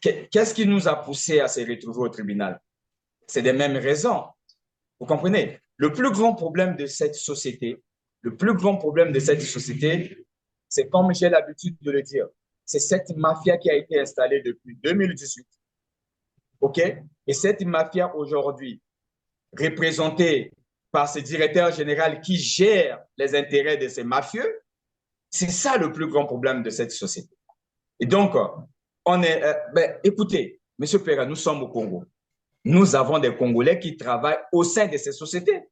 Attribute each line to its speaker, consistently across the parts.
Speaker 1: Qu'est-ce qui nous a poussé à se retrouver au tribunal? C'est des mêmes raisons. Vous comprenez? Le plus grand problème de cette société, le plus grand problème de cette société, c'est comme j'ai l'habitude de le dire, c'est cette mafia qui a été installée depuis 2018. OK? Et cette mafia aujourd'hui, représentée par ce directeur général qui gère les intérêts de ces mafieux, c'est ça le plus grand problème de cette société. Et donc, écoutez, Monsieur Perra, nous sommes au Congo. Nous avons des Congolais qui travaillent au sein de ces sociétés.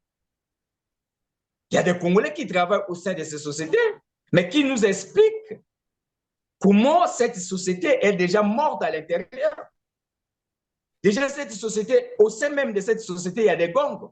Speaker 1: Il y a des Congolais qui travaillent au sein de ces sociétés, mais qui nous expliquent comment cette société est déjà morte à l'intérieur. Déjà, cette société, au sein même de cette société, il y a des gangs.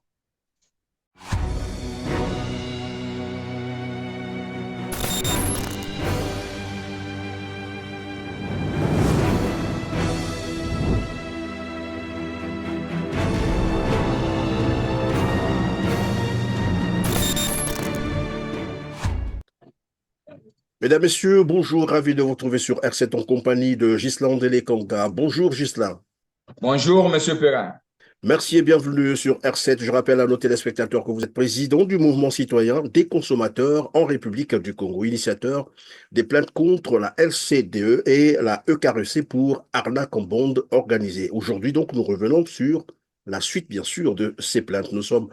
Speaker 2: Mesdames, Messieurs, bonjour, ravi de vous retrouver sur R7 en compagnie de Ghislain Délé-Kanga. Bonjour Ghislain.
Speaker 1: Bonjour, Monsieur Perrin.
Speaker 2: Merci et bienvenue sur R7. Je rappelle à nos téléspectateurs que vous êtes président du mouvement citoyen des consommateurs en République du Congo, initiateur des plaintes contre la LCDE et la EKRC pour arnaque en bande organisée. Aujourd'hui, donc, nous revenons sur la suite, bien sûr, de ces plaintes. Nous sommes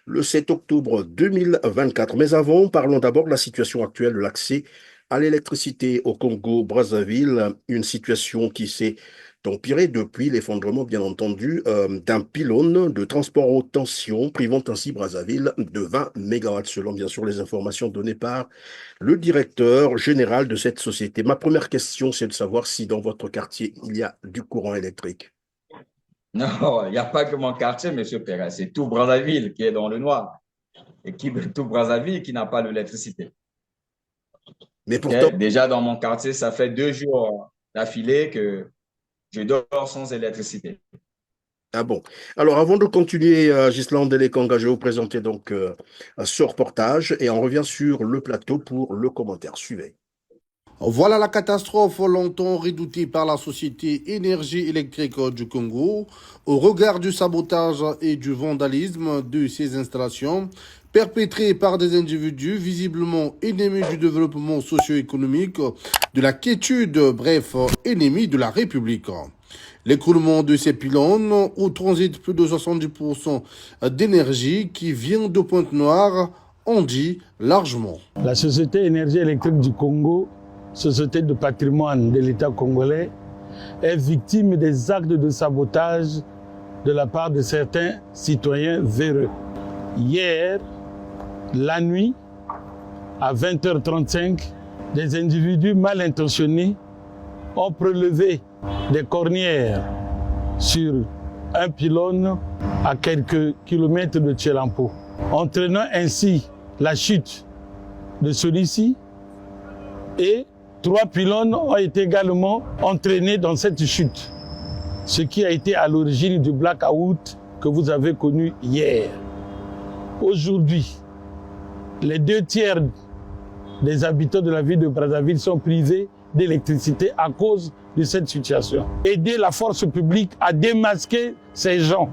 Speaker 2: le 7 octobre 2024. Mais avant, parlons d'abord de la situation actuelle de l'accès à l'électricité au Congo-Brazzaville, une situation qui s'est empirée depuis l'effondrement, bien entendu, d'un pylône de transport haute tension, privant ainsi Brazzaville de 20 MW, selon bien sûr les informations données par le directeur général de cette société. Ma première question, c'est de savoir si dans votre quartier, il y a du courant électrique.
Speaker 1: Non, il n'y a pas que mon quartier, Monsieur Perrin, c'est tout Brazzaville qui est dans le noir. Et tout Brazzaville qui n'a pas d'électricité.
Speaker 2: Mais pourtant,
Speaker 1: Okay? Déjà dans mon quartier, ça fait 2 jours d'affilée que je dors sans électricité.
Speaker 2: ah bon. Alors, avant de continuer, Ghislain Délé-Kanga, je vais vous présenter donc ce reportage et on revient sur le plateau pour le commentaire. Suivez.
Speaker 3: Voilà la catastrophe longtemps redoutée par la société Énergie électrique du Congo au regard du sabotage et du vandalisme de ces installations perpétrées par des individus visiblement ennemis du développement socio-économique, de la quiétude, bref, ennemis de la République. L'écroulement de ces pylônes où transite plus de 70% d'énergie qui vient de Pointe-Noire en dit largement.
Speaker 4: La société Énergie électrique du Congo, société de patrimoine de l'État congolais, est victime des actes de sabotage de la part de certains citoyens véreux. Hier, la nuit, à 20h35, des individus mal intentionnés ont prélevé des cornières sur un pylône à quelques kilomètres de Tchelampo, entraînant ainsi la chute de celui-ci, et 3 pylônes ont été également entraînés dans cette chute, ce qui a été à l'origine du blackout que vous avez connu hier. Aujourd'hui, les 2 tiers des habitants de la ville de Brazzaville sont privés d'électricité à cause de cette situation. Aider la force publique à démasquer ces gens.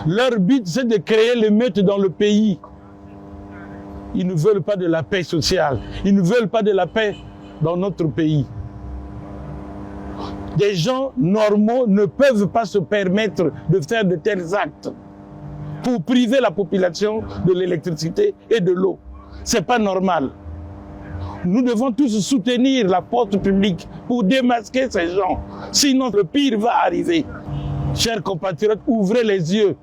Speaker 4: Leur but, c'est de créer l'émeute dans le pays. Ils ne veulent pas de la paix sociale. Ils ne veulent pas de la paix dans notre pays. Des gens normaux ne peuvent pas se permettre de faire de tels actes pour priver la population de l'électricité et de l'eau. Ce n'est pas normal. Nous devons tous soutenir la force publique pour démasquer ces gens. Sinon, le pire va arriver. Chers compatriotes, ouvrez les yeux.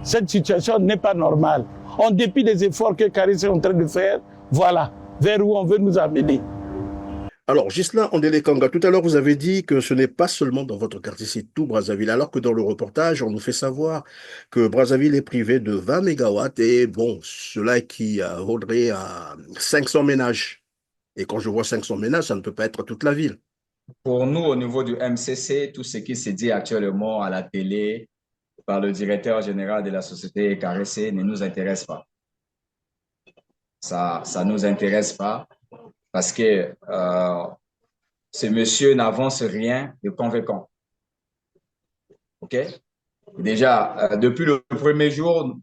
Speaker 4: Cette situation n'est pas normale. En dépit des efforts que Caris est en train de faire, voilà vers où on veut nous amener.
Speaker 2: Alors, Ghislain Délé-Kanga, tout à l'heure, vous avez dit que ce n'est pas seulement dans votre quartier, c'est tout Brazzaville. Alors que dans le reportage, on nous fait savoir que Brazzaville est privé de 20 mégawatts et bon, cela vaudrait à 500 ménages. Et quand je vois 500 ménages, ça ne peut pas être toute la ville.
Speaker 1: Pour nous, au niveau du MCC, tout ce qui se dit actuellement à la télé par le directeur général de la société KRC ne nous intéresse pas. Ça ne nous intéresse pas parce que ce monsieur n'avance rien de convaincant. OK? Déjà, depuis le premier jour,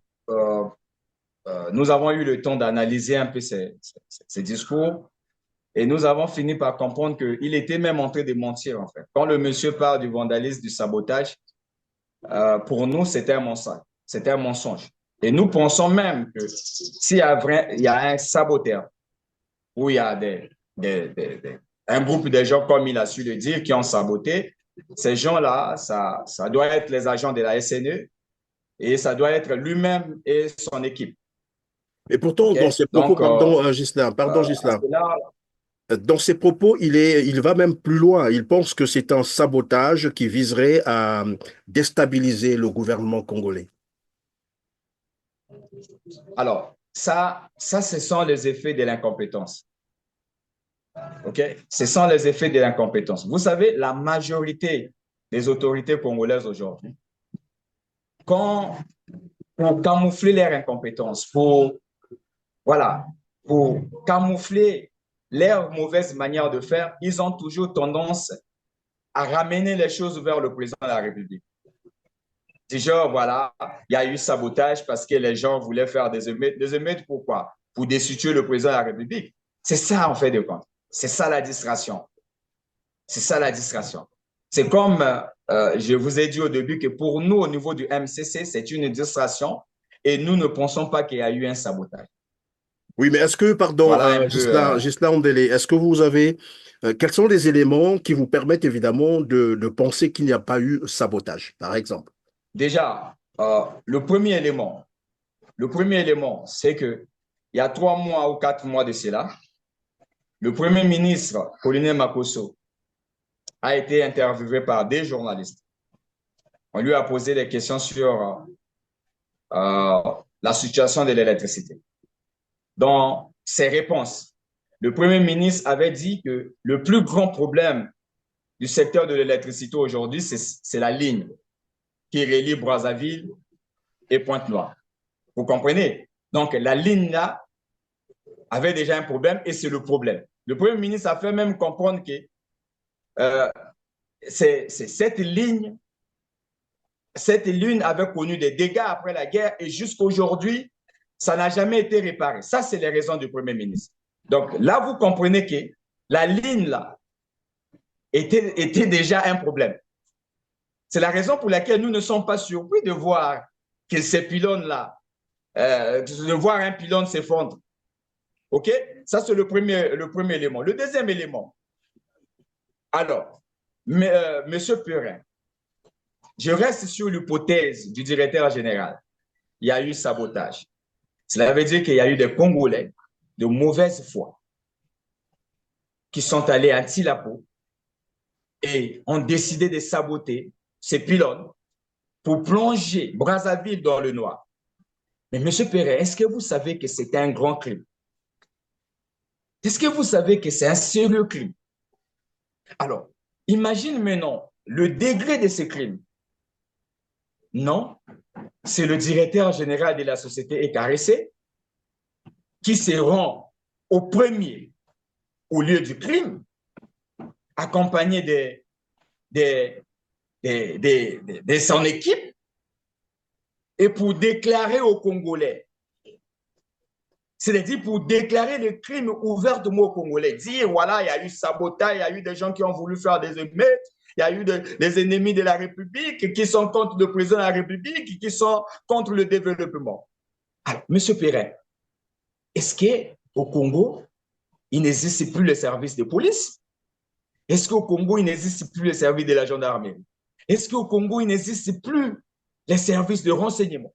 Speaker 1: nous avons eu le temps d'analyser un peu ces discours et nous avons fini par comprendre qu'il était même en train de mentir, en fait. Quand le monsieur parle du vandalisme, du sabotage, pour nous, c'était un mensonge. C'était un mensonge. Et nous pensons même que s'il y a un saboteur, où il y a un groupe de gens, comme il a su le dire, qui ont saboté, ces gens-là, ça doit être les agents de la SNE et ça doit être lui-même et son équipe.
Speaker 2: Et pourtant,
Speaker 1: Okay?
Speaker 2: dans ses propos,
Speaker 1: Donc,
Speaker 2: Ghislain, dans ses propos, il va même plus loin. Il pense que c'est un sabotage qui viserait à déstabiliser le gouvernement congolais.
Speaker 1: Alors, ça, ce sont les effets de l'incompétence. OK? Ce sont les effets de l'incompétence. Vous savez, la majorité des autorités congolaises aujourd'hui, pour camoufler leur incompétence, pour camoufler leur mauvaise manière de faire, ils ont toujours tendance à ramener les choses vers le président de la République. Déjà, voilà, il y a eu sabotage parce que les gens voulaient faire des émeutes. Des émeutes, pourquoi? Pour destituer le président de la République. C'est ça, en fait, de compte. C'est ça la distraction. C'est ça la distraction. C'est comme je vous ai dit au début que pour nous, au niveau du MCC, c'est une distraction et nous ne pensons pas qu'il y a eu un sabotage.
Speaker 2: Oui, mais est-ce que, pardon,
Speaker 1: Voilà
Speaker 2: Ghislain Ondélé, est-ce que vous avez, quels sont les éléments qui vous permettent évidemment de penser qu'il n'y a pas eu sabotage, par exemple?
Speaker 1: Déjà, le premier élément, c'est que il y a 3 mois ou 4 mois de cela, le Premier ministre, Colonel Makosso, a été interviewé par des journalistes. On lui a posé des questions sur la situation de l'électricité. Dans ses réponses, le Premier ministre avait dit que le plus grand problème du secteur de l'électricité aujourd'hui, c'est la ligne qui relie Brazzaville et Pointe-Noire. Vous comprenez? Donc, la ligne là avait déjà un problème et c'est le problème. Le Premier ministre a fait même comprendre que cette ligne avait connu des dégâts après la guerre et jusqu'aujourd'hui, ça n'a jamais été réparé. Ça, c'est les raisons du Premier ministre. Donc là, vous comprenez que la ligne là était déjà un problème. C'est la raison pour laquelle nous ne sommes pas surpris de voir que ces pylônes-là, de voir un pylône s'effondrer. OK? Ça, c'est le premier élément. Le deuxième élément. Alors, Monsieur Perrin, je reste sur l'hypothèse du directeur général. Il y a eu sabotage. Cela veut dire qu'il y a eu des Congolais de mauvaise foi qui sont allés à Tilapo et ont décidé de saboter ces pylônes pour plonger Brazzaville dans le noir. Mais M. Perret, est-ce que vous savez que c'est un grand crime? Est-ce que vous savez que c'est un sérieux crime? Alors, imagine maintenant le degré de ce crime. Non, c'est le directeur général de la société Ecarissé qui se rend au premier au lieu du crime, accompagné de son équipe, et pour déclarer aux Congolais, c'est-à-dire pour déclarer le crime ouvertement aux Congolais, dire voilà, il y a eu sabotage, il y a eu des gens qui ont voulu faire des émeutes, il y a eu des ennemis de la République qui sont contre le président de la République, qui sont contre le développement. Alors, M. Perrin, est-ce qu'au Congo, il n'existe plus le service de police? Est-ce qu'au Congo, il n'existe plus le service de la gendarmerie? Est-ce qu'au Congo, il n'existe plus les services de renseignement?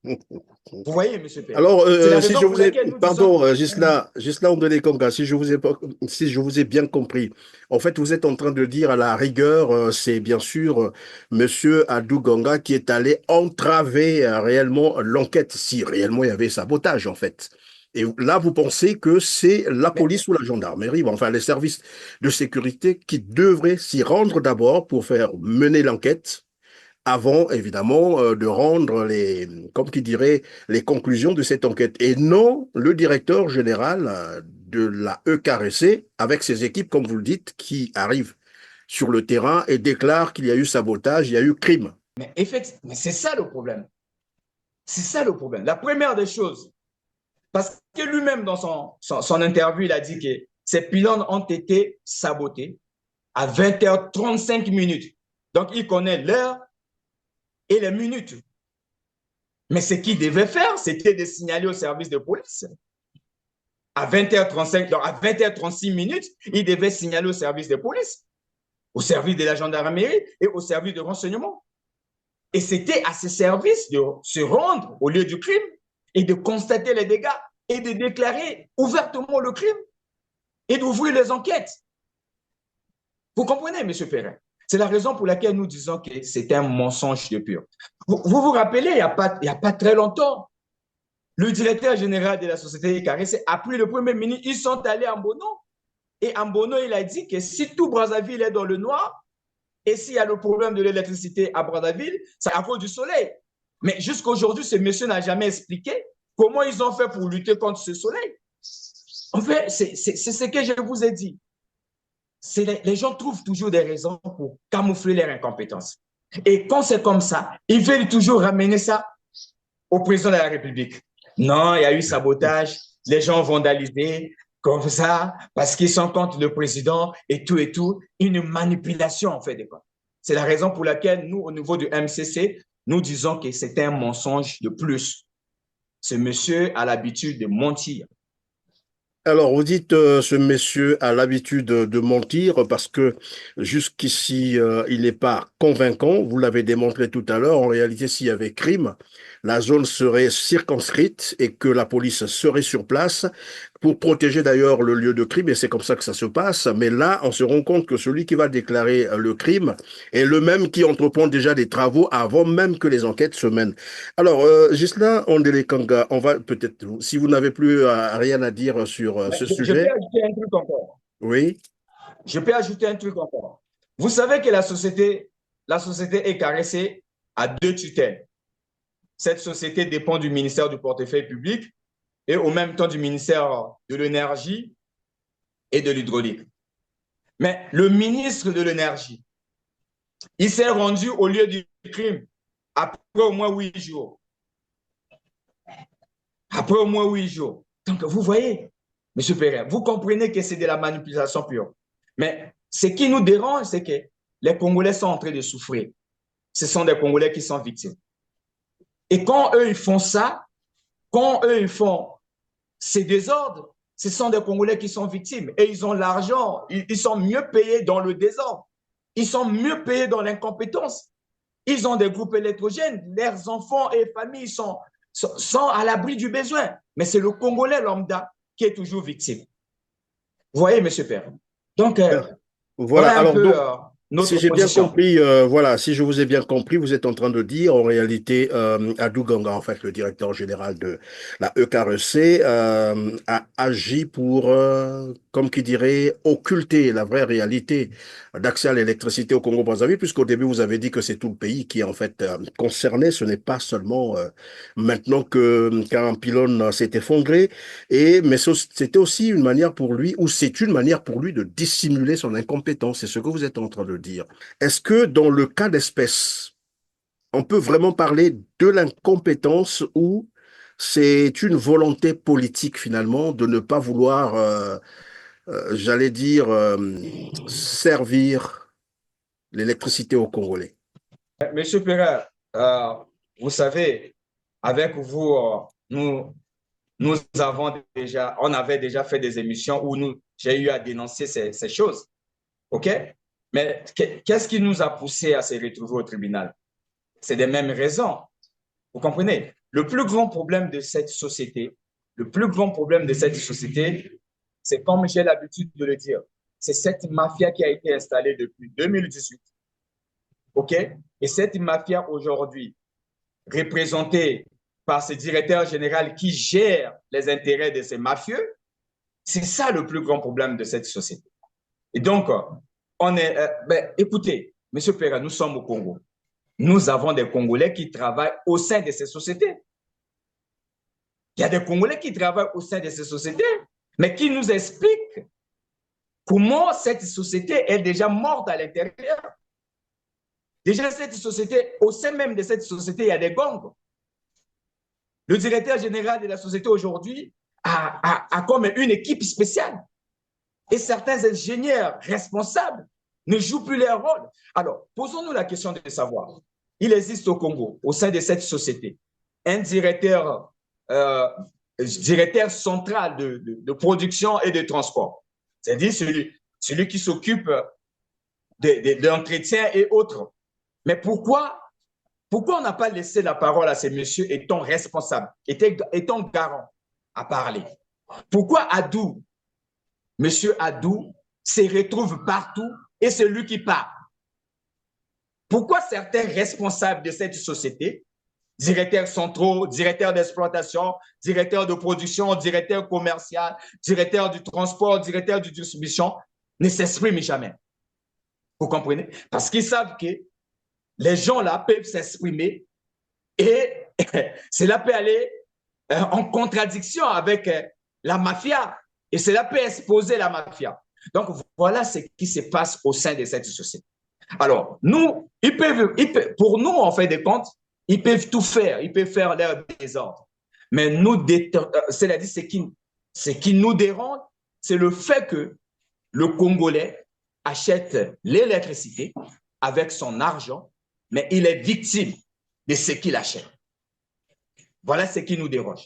Speaker 1: Vous voyez, M. Perrin.
Speaker 2: Alors, si je vous ai, pardon, Ghislain Ondélé Konga, si je vous ai bien compris, en fait, vous êtes en train de dire à la rigueur, c'est bien sûr Monsieur Adou Gonga qui est allé entraver réellement l'enquête, si réellement il y avait sabotage, en fait. Et là, vous pensez que c'est la police ou la gendarmerie, enfin les services de sécurité qui devraient s'y rendre d'abord pour faire mener l'enquête avant, évidemment, de rendre comme qui dirait, les conclusions de cette enquête. Et non le directeur général de la EKRC avec ses équipes, comme vous le dites, qui arrivent sur le terrain et déclarent qu'il y a eu sabotage, il y a eu crime.
Speaker 1: Mais effectivement, c'est ça le problème. C'est ça le problème. La première des choses, parce que lui-même, dans son interview, il a dit que ces pylônes ont été sabotés à 20h35 minutes. Donc, il connaît l'heure et les minutes. Mais ce qu'il devait faire, c'était de signaler au service de police. À 20h35, donc à 20h36 minutes, il devait signaler au service de police, au service de la gendarmerie et au service de renseignement. Et c'était à ces services de se rendre au lieu du crime et de constater les dégâts et de déclarer ouvertement le crime et d'ouvrir les enquêtes. Vous comprenez, M. Perrin? C'est la raison pour laquelle nous disons que c'est un mensonge de pur. Vous vous rappelez, il n'y a pas très longtemps, le directeur général de la société EKRC a pris le premier ministre, ils sont allés à Mbono. Et à Mbono, il a dit que si tout Brazzaville est dans le noir, et s'il y a le problème de l'électricité à Brazzaville, c'est à cause du soleil. Mais jusqu'à aujourd'hui, ce monsieur n'a jamais expliqué comment ils ont fait pour lutter contre ce soleil. En fait, c'est ce que je vous ai dit. Les gens trouvent toujours des raisons pour camoufler leur incompétence. Et quand c'est comme ça, ils veulent toujours ramener ça au président de la République. Non, il y a eu sabotage, les gens ont vandalisé, comme ça, parce qu'ils sont contre le président et tout, une manipulation en fait. C'est la raison pour laquelle nous, au niveau du MCC, nous disons que c'est un mensonge de plus. Ce monsieur a l'habitude de mentir.
Speaker 2: Alors, vous dites, ce monsieur a l'habitude de mentir parce que jusqu'ici, il n'est pas convaincant. Vous l'avez démontré tout à l'heure. En réalité, s'il y avait crime, la zone serait circonscrite et que la police serait sur place pour protéger d'ailleurs le lieu de crime. Et c'est comme ça que ça se passe. Mais là, on se rend compte que celui qui va déclarer le crime est le même qui entreprend déjà des travaux avant même que les enquêtes se mènent. Alors, Ghislain Ondele-Kanga, on va peut-être, si vous n'avez plus rien à dire sur ce
Speaker 1: Je
Speaker 2: sujet.
Speaker 1: peux ajouter un truc encore.
Speaker 2: Oui.
Speaker 1: Je peux ajouter un truc encore. Vous savez que la société EKRC a deux tutelles. Cette société dépend du ministère du portefeuille public et au même temps du ministère de l'énergie et de l'hydraulique. Mais le ministre de l'énergie, il s'est rendu au lieu du crime après au moins 8 jours. Après au moins 8 jours. Donc, vous voyez, M. Perrin, vous comprenez que c'est de la manipulation pure. Mais ce qui nous dérange, c'est que les Congolais sont en train de souffrir. Ce sont des Congolais qui sont victimes. Et quand eux, ils font ça, quand eux, ils font ces désordres, ce sont des Congolais qui sont victimes. Et ils ont l'argent, ils sont mieux payés dans le désordre. Ils sont mieux payés dans l'incompétence. Ils ont des groupes électrogènes. Leurs enfants et familles sont à l'abri du besoin. Mais c'est le Congolais lambda qui est toujours victime. Vous voyez, M. Perrin? Donc,
Speaker 2: voilà, alors
Speaker 1: notre
Speaker 2: si j'ai bien
Speaker 1: position.
Speaker 2: compris, voilà, si je vous ai bien compris, vous êtes en train de dire, en réalité, Adou Ganga, en fait, le directeur général de la EKRC, a agi pour, comme qui dirait, occulter la vraie réalité d'accès à l'électricité au Congo-Brazzaville, puisqu'au début, vous avez dit que c'est tout le pays qui est en fait concerné. Ce n'est pas seulement maintenant qu'un pylône s'est effondré, mais c'était aussi une manière pour lui, ou c'est une manière pour lui de dissimuler son incompétence. C'est ce que vous êtes en train de dire. Est-ce que dans le cas d'espèce, on peut vraiment parler de l'incompétence ou c'est une volonté politique finalement de ne pas vouloir, j'allais dire, servir l'électricité aux Congolais?
Speaker 1: Monsieur Perrin, vous savez, avec vous, nous on avait déjà fait des émissions où j'ai eu à dénoncer ces choses. OK? Mais qu'est-ce qui nous a poussé à se retrouver au tribunal? C'est des mêmes raisons. Vous comprenez? Le plus grand problème de cette société, c'est comme j'ai l'habitude de le dire, c'est cette mafia qui a été installée depuis 2018. OK? Et cette mafia aujourd'hui, représentée par ce directeur général qui gère les intérêts de ces mafieux, c'est ça le plus grand problème de cette société. Et donc, écoutez, M. Perrin, nous sommes au Congo. Nous avons des Congolais qui travaillent au sein de ces sociétés. Il y a des Congolais qui travaillent au sein de ces sociétés. mais qui nous explique comment cette société est déjà morte à l'intérieur. Déjà, cette société, au sein même de cette société, il y a des gangs. Le directeur général de la société aujourd'hui a comme une équipe spéciale. Et certains ingénieurs responsables ne jouent plus leur rôle. Alors, posons-nous la question de savoir, il existe au Congo, au sein de cette société, un directeur central de production et de transport. C'est-à-dire celui qui s'occupe de l'entretien et autres. Mais pourquoi on n'a pas laissé la parole à ces messieurs étant responsables, étant garants à parler? Pourquoi Adou, monsieur Adou, se retrouve partout et c'est lui qui parle? Pourquoi certains responsables de cette société, directeurs centraux, directeurs d'exploitation, directeurs de production, directeurs commerciaux, directeurs du transport, directeurs de distribution, ne s'expriment jamais? Vous comprenez? Parce qu'ils savent que les gens là peuvent s'exprimer et cela peut aller en contradiction avec la mafia et cela peut exposer la mafia. Donc, voilà ce qui se passe au sein de cette société. Alors, nous, pour nous, en fait des comptes, ils peuvent tout faire, ils peuvent faire leur désordre. Mais nous, c'est-à-dire ce qui nous dérange, c'est le fait que le Congolais achète l'électricité avec son argent, mais il est victime de ce qu'il achète. Voilà ce qui nous dérange.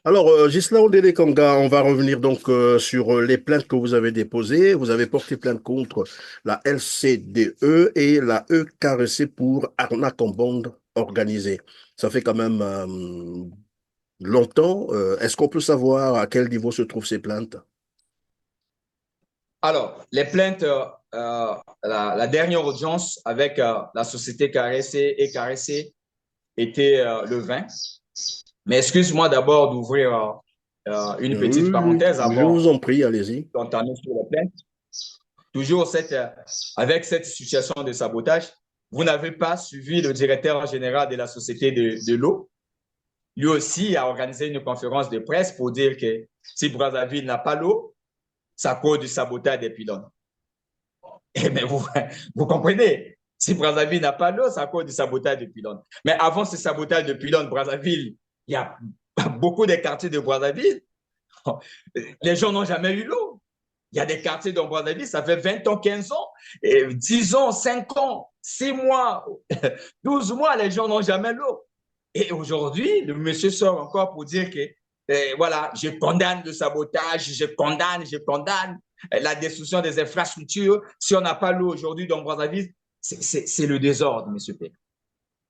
Speaker 2: Alors, Ghislain Odele Kanga, on va revenir donc sur les plaintes que vous avez déposées. Vous avez porté plainte contre la LCDE et la EKRC pour arnaque en bande organisée. Ça fait quand même longtemps. Est-ce qu'on peut savoir à quel niveau se trouvent ces plaintes?
Speaker 1: Alors, les plaintes, la dernière audience avec la société KRC et KRC était le 20. Mais excuse-moi d'abord d'ouvrir une petite parenthèse avant.
Speaker 2: Je vous en prie, allez-y.
Speaker 1: D'entamer sur les plaintes. Toujours avec cette situation de sabotage, vous n'avez pas suivi le directeur général de la société de l'eau. Lui aussi a organisé une conférence de presse pour dire que si Brazzaville n'a pas l'eau, c'est à cause du sabotage des pylônes. Eh bien, vous comprenez, si Brazzaville n'a pas l'eau, c'est à cause du sabotage des pylônes. Mais avant ce sabotage de pylônes, Brazzaville, il y a beaucoup de quartiers de Brazzaville, les gens n'ont jamais eu l'eau. Il y a des quartiers dans Brazzaville, ça fait 20 ans, 15 ans, et 10 ans, 5 ans, 6 mois, 12 mois, les gens n'ont jamais l'eau. Et aujourd'hui, le monsieur sort encore pour dire que, voilà, je condamne le sabotage, je condamne la destruction des infrastructures. Si on n'a pas l'eau aujourd'hui dans Brazzaville, c'est le désordre, monsieur P.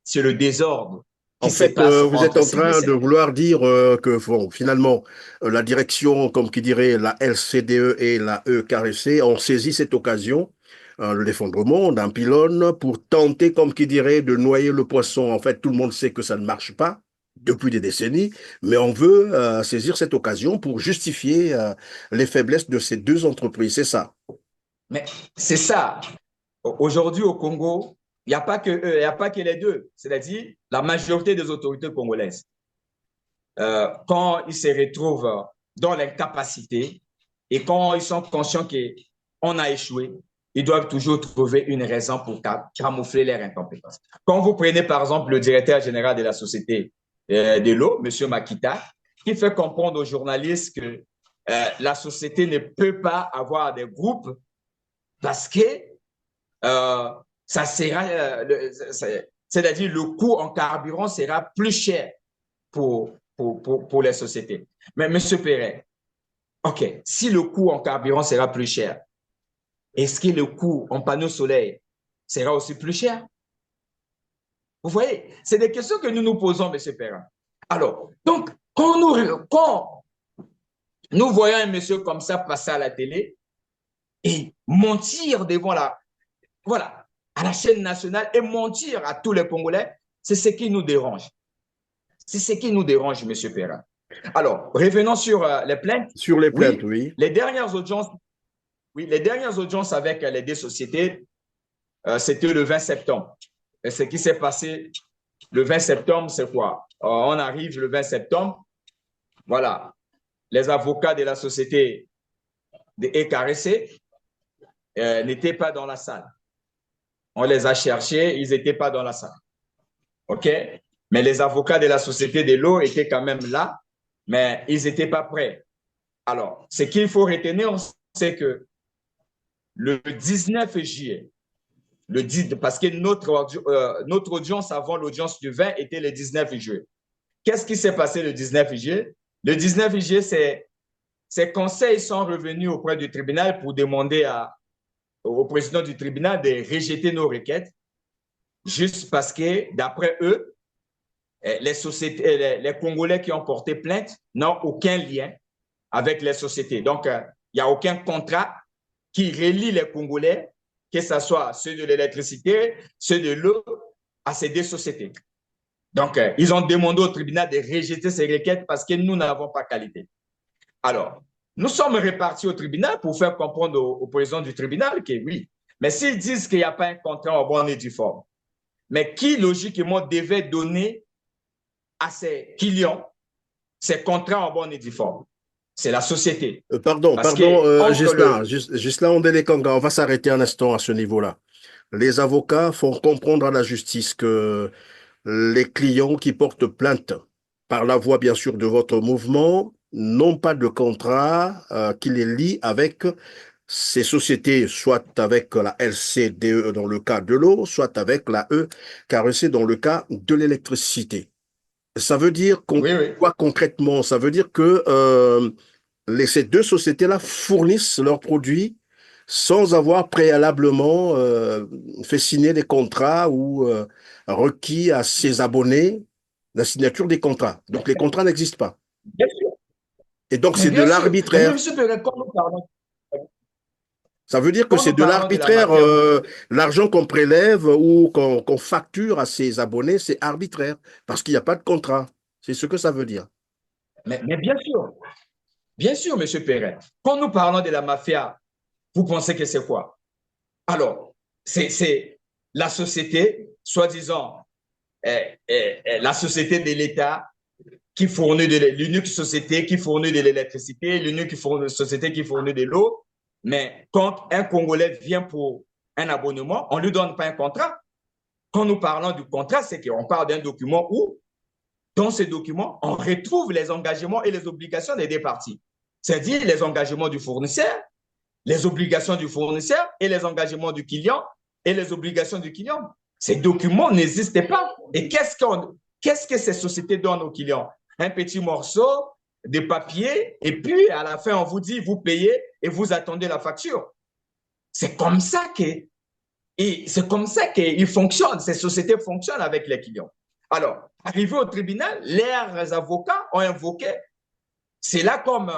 Speaker 1: C'est le désordre.
Speaker 2: En fait, vous êtes en train de vouloir dire que bon, finalement, la direction, comme qui dirait la LCDE et la EKRC, ont saisi cette occasion, l'effondrement d'un pylône, pour tenter, comme qui dirait, de noyer le poisson. En fait, tout le monde sait que ça ne marche pas depuis des décennies, mais on veut saisir cette occasion pour justifier les faiblesses de ces deux entreprises. C'est ça.
Speaker 1: Mais c'est ça. Aujourd'hui, au Congo, il n'y a pas que les deux, c'est-à-dire la majorité des autorités congolaises. Quand ils se retrouvent dans l'incapacité et quand ils sont conscients qu'on a échoué, ils doivent toujours trouver une raison pour camoufler leur incompétence. Quand vous prenez par exemple le directeur général de la société de l'eau, M. Makita, qui fait comprendre aux journalistes que la société ne peut pas avoir des groupes parce que ça sera, c'est-à-dire le coût en carburant sera plus cher pour les sociétés. Mais M. Perret, OK, si le coût en carburant sera plus cher, est-ce que le coût en panneaux solaires sera aussi plus cher? Vous voyez, c'est des questions que nous nous posons, M. Perret. Alors, donc, quand nous voyons un monsieur comme ça passer à la télé et mentir devant voilà, à la chaîne nationale et mentir à tous les Congolais, c'est ce qui nous dérange. C'est ce qui nous dérange, M. Perrin. Alors, revenons sur les plaintes.
Speaker 2: Sur les plaintes, oui.
Speaker 1: Les dernières audiences avec les deux sociétés, c'était le 20 septembre. Et ce qui s'est passé le 20 septembre, c'est quoi? On arrive le 20 septembre. Voilà. les avocats de la société de EKRC n'étaient pas dans la salle. On les a cherchés, ils n'étaient pas dans la salle. OK? Mais les avocats de la société de l'eau étaient quand même là, mais ils n'étaient pas prêts. Alors, ce qu'il faut retenir, c'est que le 19 juillet, parce que notre audience avant l'audience du 20 était le 19 juillet. Qu'est-ce qui s'est passé le 19 juillet? Le 19 juillet, ces conseils sont revenus auprès du tribunal pour demander au président du tribunal de rejeter nos requêtes, juste parce que, d'après eux, les Congolais qui ont porté plainte n'ont aucun lien avec les sociétés. Donc, il n'y a aucun contrat qui relie les Congolais, que ce soit ceux de l'électricité, ceux de l'eau, à ces deux sociétés. Donc, ils ont demandé au tribunal de rejeter ces requêtes parce que nous n'avons pas qualité. Alors, nous sommes répartis au tribunal pour faire comprendre au président du tribunal que oui, mais s'ils disent qu'il n'y a pas un contrat en bonne et due forme, mais qui logiquement devait donner à ses clients ces contrats en bonne et due forme? C'est la société.
Speaker 2: Pardon, Ghislain Ondele-Kanga, on va s'arrêter un instant à ce niveau-là. Les avocats font comprendre à la justice que les clients qui portent plainte par la voie, bien sûr, de votre mouvement, n'ont pas de contrat qui les lie avec ces sociétés, soit avec la LCDE dans le cas de l'eau, soit avec la EKRC dans le cas de l'électricité. Ça veut dire quoi concrètement? Ça veut dire que ces deux sociétés-là fournissent leurs produits sans avoir préalablement fait signer des contrats ou requis à ses abonnés la signature des contrats. Donc les contrats n'existent pas.
Speaker 1: Bien sûr.
Speaker 2: Et donc c'est de l'arbitraire. Ça veut dire que c'est de l'arbitraire. L'argent qu'on prélève ou qu'on facture à ses abonnés, c'est arbitraire parce qu'il n'y a pas de contrat. C'est ce que ça veut dire.
Speaker 1: Mais bien sûr, M. Perret. Quand nous parlons de la mafia, vous pensez que c'est quoi? Alors, c'est la société, soi-disant, la société de l'État qui fournit l'unique société qui fournit de l'électricité, l'unique société qui fournit de l'eau. Mais quand un Congolais vient pour un abonnement, on ne lui donne pas un contrat. Quand nous parlons du contrat, c'est qu'on parle d'un document où, dans ce document, on retrouve les engagements et les obligations des deux parties. C'est-à-dire les engagements du fournisseur, les obligations du fournisseur et les engagements du client et les obligations du client. Ces documents n'existent pas. Et qu'est-ce que ces sociétés donnent aux clients? Un petit morceau de papier et puis à la fin, on vous dit, vous payez et vous attendez la facture. C'est comme ça qu'ils fonctionnent. Ces sociétés fonctionnent avec les clients. Alors, arrivé au tribunal, leurs avocats ont invoqué, c'est là comme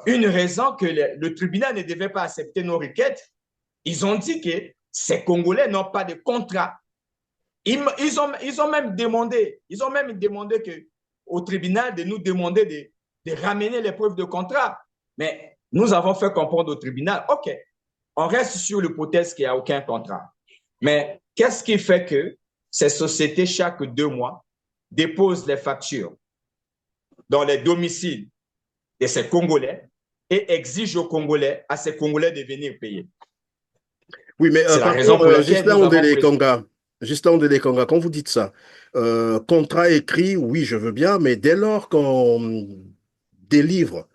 Speaker 1: une raison que le tribunal ne devait pas accepter nos requêtes. Ils ont dit que ces Congolais n'ont pas de contrat. Ils ont même demandé au tribunal de nous demander de ramener les preuves de contrat. Mais nous avons fait comprendre au tribunal, OK, on reste sur l'hypothèse qu'il n'y a aucun contrat. Mais qu'est-ce qui fait que ces sociétés, chaque 2 mois, déposent les factures dans les domiciles de ces Congolais et exigent aux Congolais, à ces Congolais de venir payer?
Speaker 2: Oui, mais
Speaker 1: c'est la raison pour laquelle
Speaker 2: Ghislain Ondele-Kanga, quand vous dites ça, contrat écrit, oui, je veux bien, mais dès lors qu'on délivre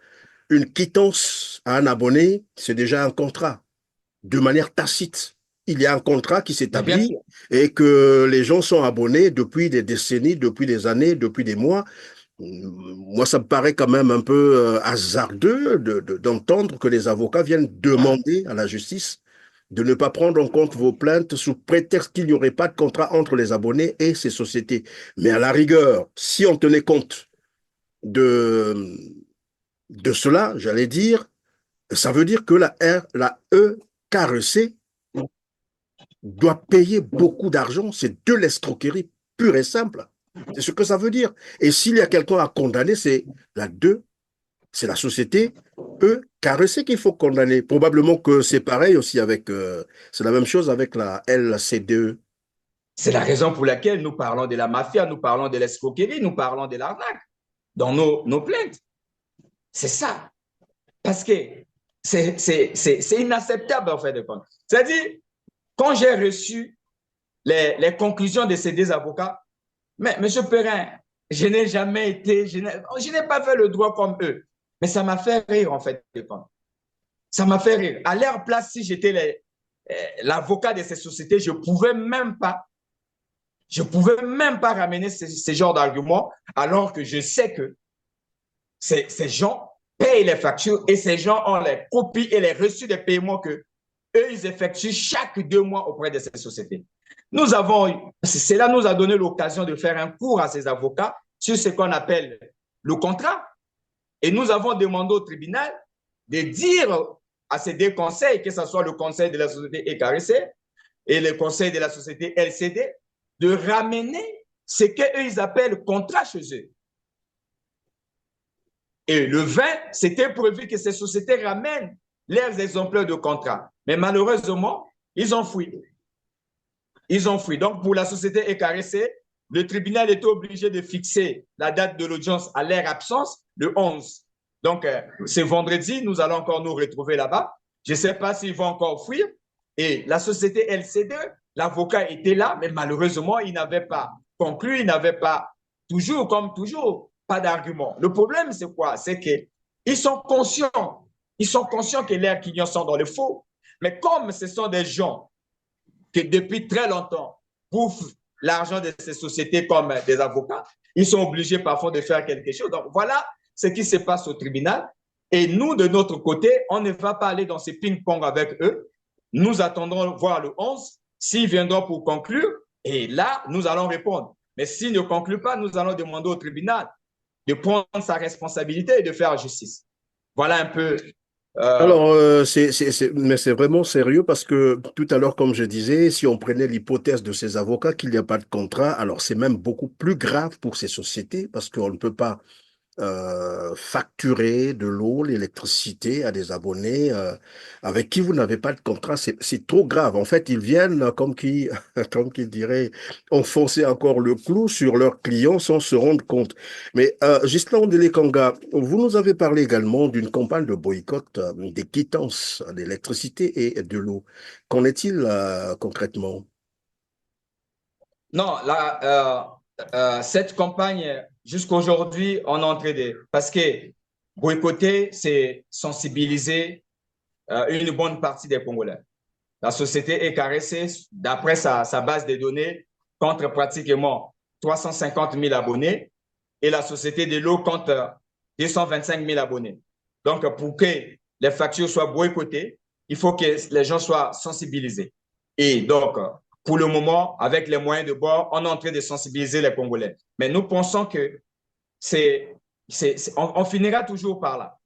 Speaker 2: une quittance à un abonné, c'est déjà un contrat, de manière tacite. Il y a un contrat qui s'établit et que les gens sont abonnés depuis des décennies, depuis des années, depuis des mois. Moi, ça me paraît quand même un peu hasardeux d'entendre que les avocats viennent demander à la justice de ne pas prendre en compte vos plaintes sous prétexte qu'il n'y aurait pas de contrat entre les abonnés et ces sociétés. Mais à la rigueur, si on tenait compte de cela, j'allais dire, ça veut dire que la EKRC doit payer beaucoup d'argent. C'est de l'escroquerie pure et simple. C'est ce que ça veut dire. Et s'il y a quelqu'un à condamner, c'est la société EKRC qu'il faut condamner. Probablement que c'est pareil aussi avec, c'est la même chose avec la LCDE.
Speaker 1: C'est la raison pour laquelle nous parlons de la mafia, nous parlons de l'escroquerie, nous parlons de l'arnaque dans nos plaintes. C'est ça. Parce que c'est inacceptable, en fait, de compte. C'est-à-dire, quand j'ai reçu les conclusions de ces deux avocats, mais M. Perrin, je n'ai jamais été, je n'ai pas fait le droit comme eux. Mais ça m'a fait rire, en fait, de compte. Ça m'a fait rire. À leur place, si j'étais l'avocat de ces sociétés, je ne pouvais même pas ramener ce genre d'arguments, alors que je sais que ces gens payent les factures et ces gens ont les copies et les reçus des paiements que eux, ils effectuent chaque 2 mois auprès de ces sociétés. Cela nous a donné l'occasion de faire un cours à ces avocats sur ce qu'on appelle le contrat. Et nous avons demandé au tribunal de dire à ces deux conseils, que ce soit le conseil de la société EKRC et le conseil de la société LCD, de ramener ce qu'eux, ils appellent contrat chez eux. Et le 20, c'était prévu que ces sociétés ramènent leurs exemplaires de contrat. Mais malheureusement, ils ont fui. Ils ont fui. Donc, pour la société EKRC, le tribunal était obligé de fixer la date de l'audience à leur absence, le 11. Donc, c'est vendredi, nous allons encore nous retrouver là-bas. Je ne sais pas s'ils vont encore fuir. Et la société LC2, l'avocat était là, mais malheureusement, il n'avait pas conclu, il n'avait pas, toujours comme toujours, pas d'argument. Le problème, c'est quoi? C'est qu'ils sont conscients que leurs clients sont dans le faux. Mais comme ce sont des gens qui, depuis très longtemps, bouffent l'argent de ces sociétés comme des avocats, ils sont obligés parfois de faire quelque chose. Donc, voilà ce qui se passe au tribunal. Et nous, de notre côté, on ne va pas aller dans ces ping-pong avec eux. Nous attendons voir le 11, s'ils viendront pour conclure, et là, nous allons répondre. Mais s'ils ne concluent pas, nous allons demander au tribunal de prendre sa responsabilité et de faire justice. Voilà un peu.
Speaker 2: Alors, mais c'est vraiment sérieux parce que tout à l'heure, comme je disais, si on prenait l'hypothèse de ces avocats qu'il n'y a pas de contrat, alors c'est même beaucoup plus grave pour ces sociétés parce qu'on ne peut pas facturer de l'eau, l'électricité à des abonnés avec qui vous n'avez pas de contrat, c'est trop grave. En fait, ils viennent comme qui dirait, enfoncer encore le clou sur leurs clients sans se rendre compte. Mais Ghislain Délé Kanga, vous nous avez parlé également d'une campagne de boycott des quittances d'électricité et de l'eau. Qu'en est-il concrètement?
Speaker 1: Non, cette campagne, jusqu'à aujourd'hui, on est en train de. Parce que boycotter, c'est sensibiliser une bonne partie des Congolais. La société est caressée, d'après sa base de données, contre pratiquement 350 000 abonnés et la société de l'eau compte 225 000 abonnés. Donc, pour que les factures soient boycottées, il faut que les gens soient sensibilisés. Et donc, pour le moment, avec les moyens de bord, on est en train de sensibiliser les Congolais. Mais nous pensons que on finira toujours par là.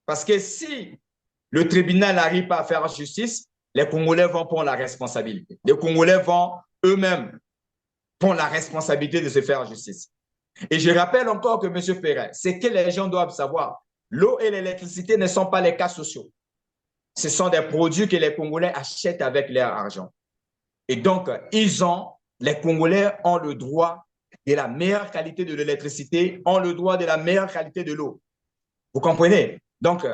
Speaker 1: Parce que si le tribunal n'arrive pas à faire justice, les Congolais vont prendre la responsabilité. Les Congolais vont eux-mêmes prendre la responsabilité de se faire justice. Et je rappelle encore que M. Perrin, ce que les gens doivent savoir, l'eau et l'électricité ne sont pas les cas sociaux. Ce sont des produits que les Congolais achètent avec leur argent. Et donc, les Congolais ont le droit de la meilleure qualité de l'électricité, ont le droit de la meilleure qualité de l'eau. Vous comprenez? Donc,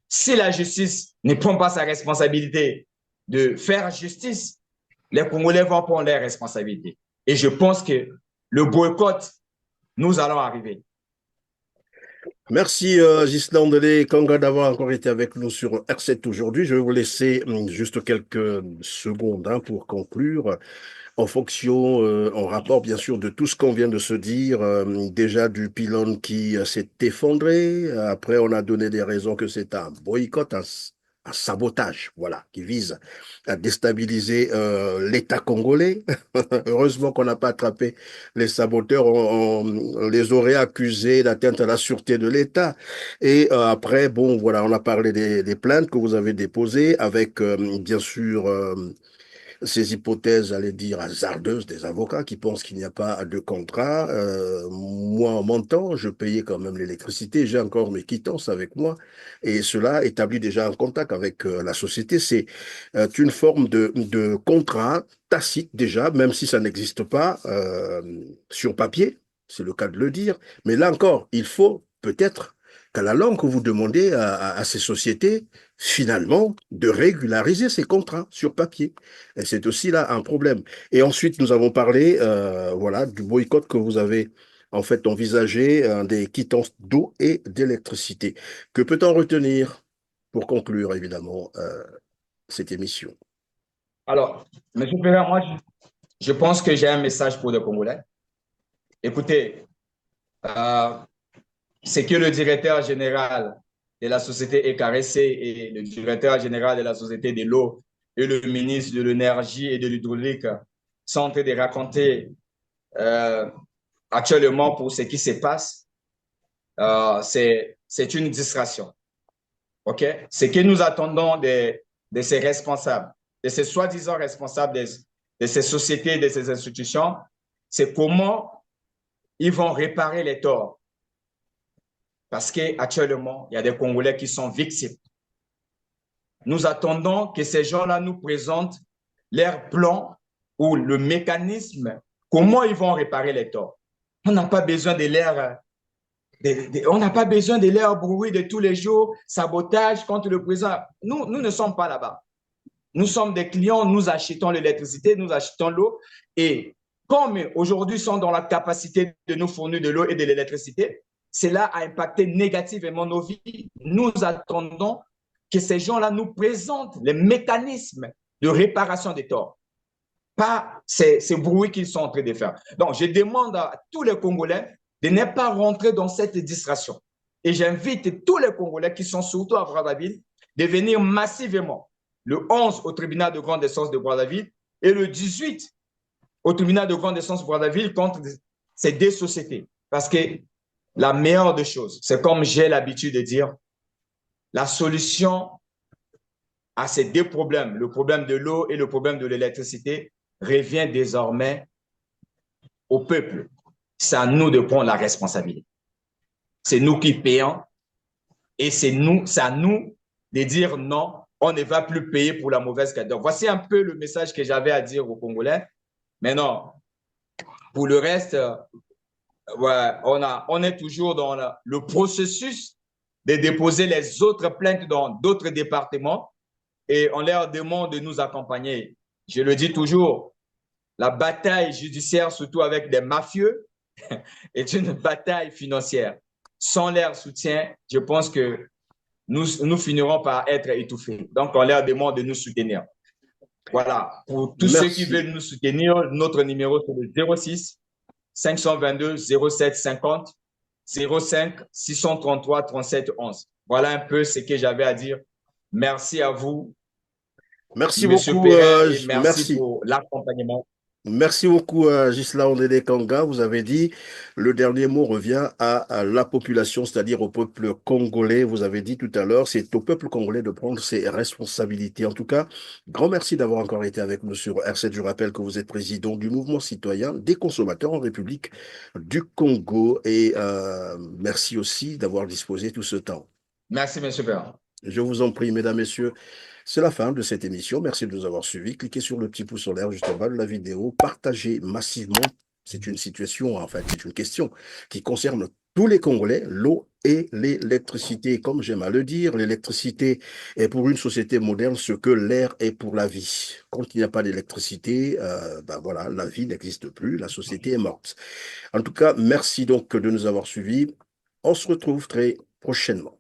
Speaker 1: si la justice ne prend pas sa responsabilité de faire justice, les Congolais vont prendre leurs responsabilités. Et je pense que le boycott, nous allons arriver.
Speaker 2: Merci Ghislain Délé Kanga d'avoir encore été avec nous sur R7 aujourd'hui. Je vais vous laisser juste quelques secondes pour conclure. En fonction, en rapport bien sûr de tout ce qu'on vient de se dire, déjà du pylône qui s'est effondré, après on a donné des raisons que c'est un boycott, un sabotage, voilà, qui vise à déstabiliser l'État congolais. Heureusement qu'on n'a pas attrapé les saboteurs, on les aurait accusés d'atteinte à la sûreté de l'État. Et après, bon, voilà, on a parlé des plaintes que vous avez déposées avec, bien sûr, ces hypothèses, j'allais dire, hasardeuses des avocats qui pensent qu'il n'y a pas de contrat. Moi, en mon temps, je payais quand même l'électricité, j'ai encore mes quittances avec moi, et cela établit déjà un contact avec la société. C'est une forme de contrat tacite déjà, même si ça n'existe pas sur papier, c'est le cas de le dire. Mais là encore, il faut peut-être qu'à la longue, vous demandez à ces sociétés, finalement, de régulariser ces contrats sur papier. Et c'est aussi là un problème. Et ensuite, nous avons parlé, voilà, du boycott que vous avez en fait envisagé, des quittances d'eau et d'électricité. Que peut-on retenir pour conclure, évidemment, cette émission?
Speaker 1: Alors, M. Perrin, moi, je pense que j'ai un message pour les Congolais. Écoutez, euh, c'est que le directeur général de la société ECAREC et le directeur général de la société de l'eau et le ministre de l'énergie et de l'hydraulique sont en train de raconter actuellement pour ce qui se passe. C'est une distraction. OK? Ce que nous attendons de ces responsables, de ces soi-disant responsables de ces sociétés, de ces institutions, c'est comment ils vont réparer les torts. Parce qu'actuellement, il y a des Congolais qui sont victimes. Nous attendons que ces gens-là nous présentent leur plan ou le mécanisme, comment ils vont réparer les torts. On n'a pas besoin de l'air, on n'a pas besoin de l'air bruit de tous les jours, sabotage contre le président. Nous ne sommes pas là-bas. Nous sommes des clients, nous achetons l'électricité, nous achetons l'eau. Et comme aujourd'hui sont dans la capacité de nous fournir de l'eau et de l'électricité, cela a impacté négativement nos vies. Nous attendons que ces gens-là nous présentent les mécanismes de réparation des torts, pas ces bruits qu'ils sont en train de faire. Donc, je demande à tous les Congolais de ne pas rentrer dans cette distraction. Et j'invite tous les Congolais qui sont surtout à Brazzaville de venir massivement le 11 au tribunal de grande instance de Brazzaville et le 18 au tribunal de grande instance de Brazzaville contre ces deux sociétés. Parce que la meilleure des choses, c'est comme j'ai l'habitude de dire, la solution à ces deux problèmes, le problème de l'eau et le problème de l'électricité, revient désormais au peuple. C'est à nous de prendre la responsabilité. C'est nous qui payons et c'est à nous de dire non, on ne va plus payer pour la mauvaise qualité. Donc, voici un peu le message que j'avais à dire aux Congolais. Mais non, pour le reste, ouais, on est toujours dans le processus de déposer les autres plaintes dans d'autres départements et on leur demande de nous accompagner. Je le dis toujours, la bataille judiciaire, surtout avec des mafieux, est une bataille financière. Sans leur soutien, je pense que nous finirons par être étouffés. Donc, on leur demande de nous soutenir. Voilà. Pour tous ceux qui veulent nous soutenir, notre numéro, c'est le 06 522 07 50 05 633 37 11. Voilà un peu ce que j'avais à dire. Merci à vous.
Speaker 2: Merci
Speaker 1: Monsieur
Speaker 2: beaucoup.
Speaker 1: Perrin, et merci pour l'accompagnement.
Speaker 2: Merci beaucoup, Gisela Ondele Kanga. Vous avez dit, le dernier mot revient à la population, c'est-à-dire au peuple congolais. Vous avez dit tout à l'heure, c'est au peuple congolais de prendre ses responsabilités. En tout cas, grand merci d'avoir encore été avec nous sur R7. Je rappelle que vous êtes président du mouvement citoyen des consommateurs en République du Congo. Et merci aussi d'avoir disposé tout ce temps.
Speaker 1: Merci, monsieur Perrin.
Speaker 2: Je vous en prie, mesdames, messieurs. C'est la fin de cette émission. Merci de nous avoir suivis. Cliquez sur le petit pouce en l'air juste en bas de la vidéo. Partagez massivement. C'est une situation, en fait, c'est une question qui concerne tous les Congolais, l'eau et l'électricité. Comme j'aime à le dire, l'électricité est pour une société moderne ce que l'air est pour la vie. Quand il n'y a pas d'électricité, ben voilà, la vie n'existe plus, la société est morte. En tout cas, merci donc de nous avoir suivis. On se retrouve très prochainement.